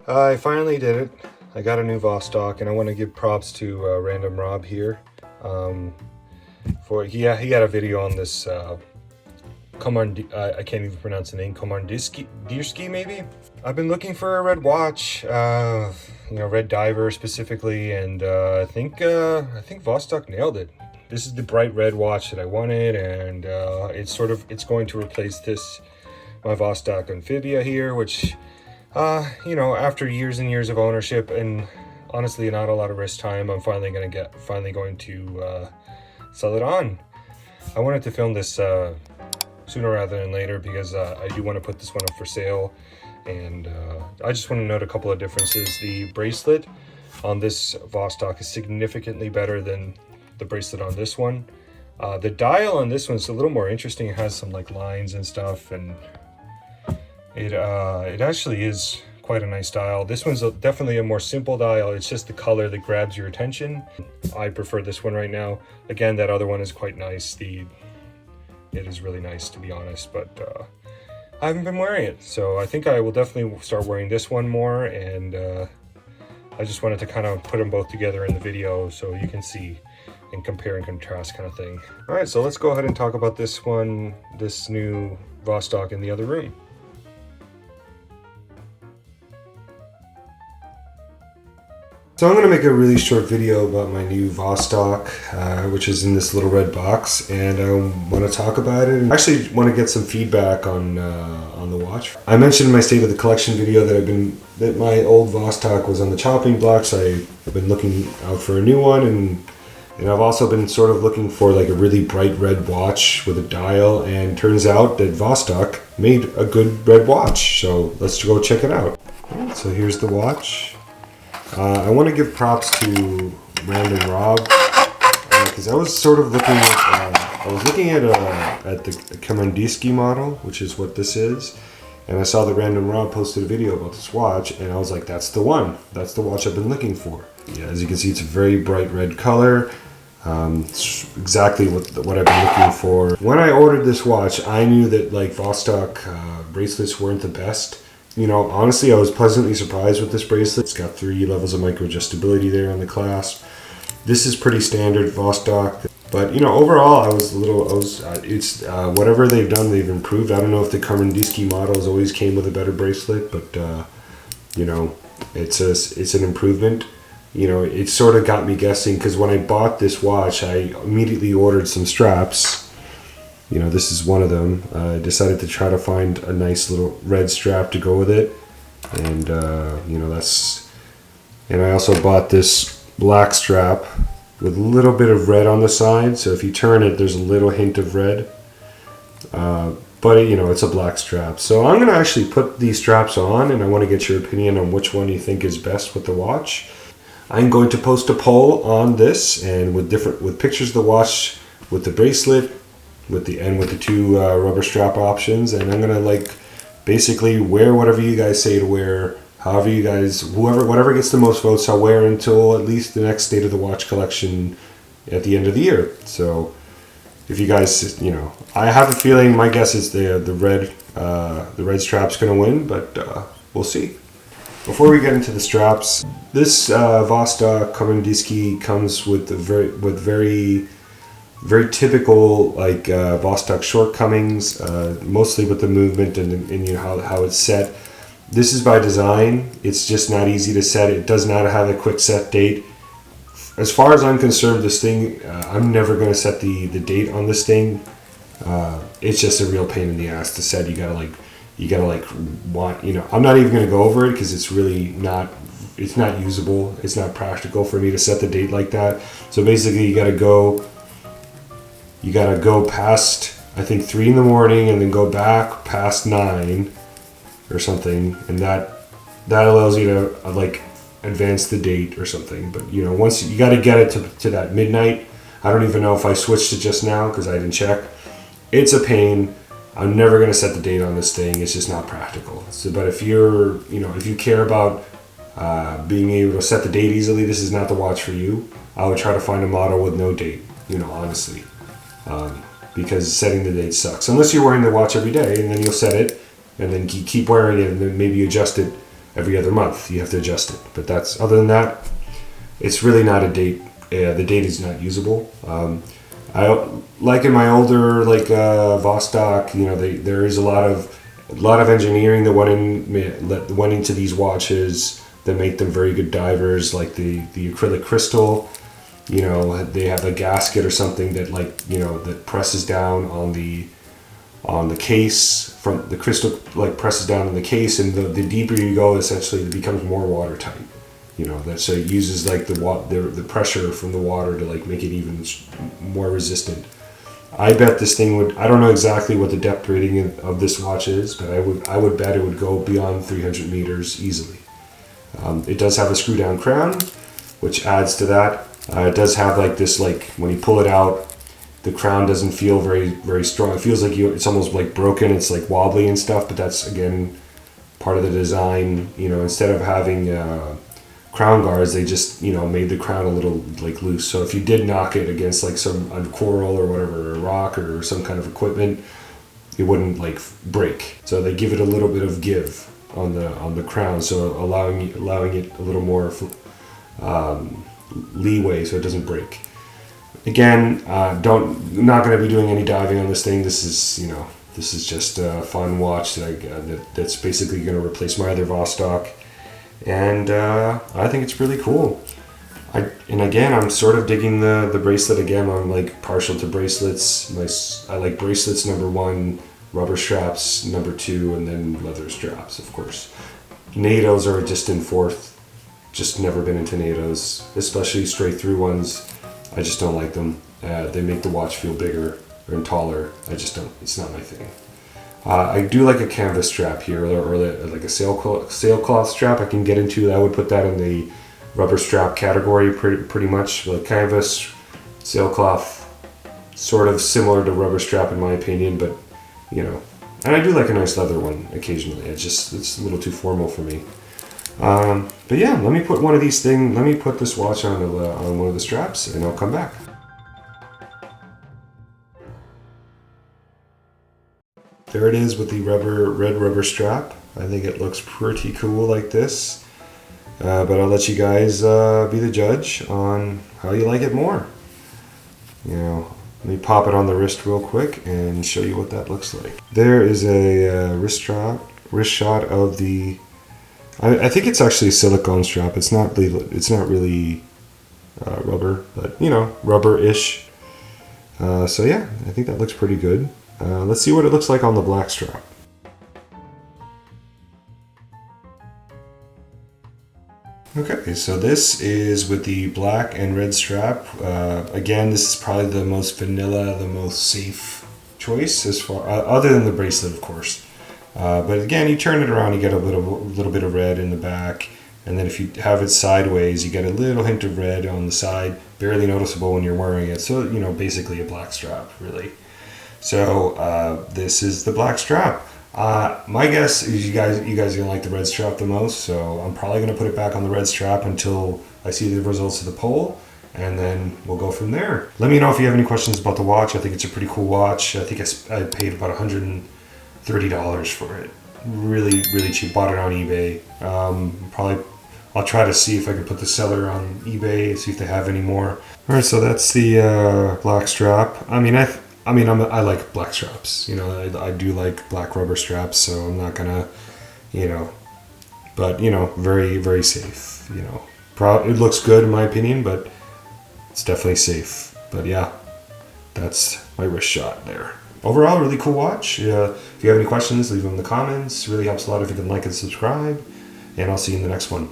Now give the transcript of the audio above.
I finally did it. I got a new Vostok, and I want to give props to Random Rob here. He had a video on this I can't even pronounce the name, Komandirskie maybe? I've been looking for a red watch, red diver specifically, and I think Vostok nailed it. This is the bright red watch that I wanted, and it's going to replace my Vostok Amphibia here, which after years and years of ownership and honestly not a lot of wrist time, I'm finally going to sell it on. I wanted to film this sooner rather than later because I do want to put this one up for sale, and I just want to note a couple of differences. The bracelet on this Vostok is significantly better than the bracelet on this one. The dial on this one's a little more interesting. It has some like lines and stuff, and it actually is quite a nice dial. This one's definitely a more simple dial. It's just the color that grabs your attention. I prefer this one right now. Again, that other one is quite nice. It is really nice, to be honest, but I haven't been wearing it, so I think I will definitely start wearing this one more, and I just wanted to kind of put them both together in the video so you can see and compare and contrast kind of thing. All right, so let's go ahead and talk about this new Vostok in the other room. So I'm going to make a really short video about my new Vostok, which is in this little red box, and I want to talk about it. I actually want to get some feedback on the watch. I mentioned in my State of the Collection video that my old Vostok was on the chopping block, so I've been looking out for a new one, and I've also been sort of looking for like a really bright red watch with a dial, and turns out that Vostok made a good red watch, so let's go check it out. So here's the watch. I want to give props to Random Rob because I was sort of looking at the Komandirskie model, which is what this is, and I saw that Random Rob posted a video about this watch, and I was like, that's the one. That's the watch I've been looking for. Yeah, as you can see, it's a very bright red color. It's exactly what I've been looking for. When I ordered this watch, I knew that like Vostok bracelets weren't the best. Honestly, I was pleasantly surprised with this bracelet. It's got 3 levels of micro adjustability there on the clasp. This is pretty standard Vostok, but overall, it's whatever they've done, they've improved. I don't know if the Komandirskie models always came with a better bracelet, but it's an improvement. It sort of got me guessing because when I bought this watch, I immediately ordered some straps. This is one of them. I decided to try to find a nice little red strap to go with it, and and I also bought this black strap with a little bit of red on the side, so if you turn it, there's a little hint of red, but it's a black strap. So I'm going to actually put these straps on, and I want to get your opinion on which one you think is best with the watch. I'm going to post a poll on this, and with pictures of the watch, with the bracelet, with the 2 rubber strap options, and I'm gonna basically wear whatever you guys say to wear. However you guys, whatever gets the most votes, I'll wear until at least the next State of the Watch collection at the end of the year. So if you guys, I have a feeling, my guess is the red strap's gonna win, but we'll see. Before we get into the straps, this Vostok Komandirskie comes with very typical Vostok shortcomings, mostly with the movement and how it's set. This is by design. It's just not easy to set. It does not have a quick set date. As far as I'm concerned, this thing, I'm never going to set the date on this thing. It's just a real pain in the ass to set. You gotta I'm not even going to go over it because it's really not. It's not usable. It's not practical for me to set the date like that. So basically, you gotta go past, I think, 3 in the morning, and then go back past 9 or something, and that allows you to advance the date or something. But once you got to get it to that midnight. I don't even know if I switched it just now because I didn't check. It's a pain. I'm never going to set the date on this thing. It's just not practical. So, but if you care about being able to set the date easily, this is not the watch for you. I would try to find a model with no date, honestly. Because setting the date sucks. Unless you're wearing the watch every day, and then you'll set it, and then keep wearing it, and then maybe adjust it every other month. You have to adjust it. But that's, other than that, it's really not a date. The date is not usable. I like in my older Vostok, you know, there is a lot of engineering that went into these watches that make them very good divers, like the acrylic crystal. You know, they have a gasket or something that, like, you know, that presses down on the case. From the crystal, like, presses down on the case, and the deeper you go, essentially it becomes more watertight. You know, that, so it uses like the pressure from the water to like make it even more resistant. I bet this thing would, I don't know exactly what the depth rating of this watch is, but I would bet it would go beyond 300 meters easily. It does have a screw down crown, which adds to that. It does have like this, like when you pull it out, the crown doesn't feel very, very strong. It feels like it's almost like broken. It's like wobbly and stuff, but that's again part of the design. You know, instead of having crown guards, they just, you know, made the crown a little like loose. So if you did knock it against like a coral or whatever, a rock or some kind of equipment, it wouldn't like break. So they give it a little bit of give on the crown, so allowing it a little more leeway so it doesn't break. Again, not going to be doing any diving on this thing. This is, you know, this is just a fun watch that's basically going to replace my other Vostok. And I think it's really cool. And again, I'm sort of digging the bracelet again. I'm like partial to bracelets. I like bracelets number 1, rubber straps number 2, and then leather straps, of course. NATOs are a distant fourth. Just never been into NATOs, especially straight through ones. I just don't like them. They make the watch feel bigger and taller. I just don't. It's not my thing. I do like a canvas strap here, or like a sailcloth strap. I can get into. I would put that in the rubber strap category, pretty much. Like canvas, sailcloth, sort of similar to rubber strap in my opinion, but you know. And I do like a nice leather one occasionally. It's a little too formal for me. But yeah, let me put one of these things. Let me put this watch on one of the straps, and I'll come back. There it is with the red rubber strap. I think it looks pretty cool like this. But I'll let you guys be the judge on how you like it more. You know, let me pop it on the wrist real quick and show you what that looks like. There is a wrist shot of the. I think it's actually a silicone strap. It's not really rubber, but you know, rubber-ish. So yeah, I think that looks pretty good. Let's see what it looks like on the black strap. Okay, so this is with the black and red strap. Again, this is probably the most vanilla, the most safe choice as far other than the bracelet, of course. But again, you turn it around, you get a little bit of red in the back, and then if you have it sideways, you get a little hint of red on the side, barely noticeable when you're wearing it. So, you know, basically a black strap, really. So this is the black strap. My guess is you guys are gonna like the red strap the most, so I'm probably gonna put it back on the red strap until I see the results of the poll, and then we'll go from there. Let me know if you have any questions about the watch. I think it's a pretty cool watch. I think I paid about $130 for it. Really, really cheap. Bought it on eBay. I'll try to see if I can put the seller on eBay, see if they have any more. All right, so that's the black strap. I like black straps. You know, I do like black rubber straps, so I'm not gonna, you know, but you know, very, very safe. You know, it looks good in my opinion, but it's definitely safe. But yeah, that's my wrist shot there. Overall, really cool watch. If you have any questions, leave them in the comments. It really helps a lot if you can like and subscribe. And I'll see you in the next one.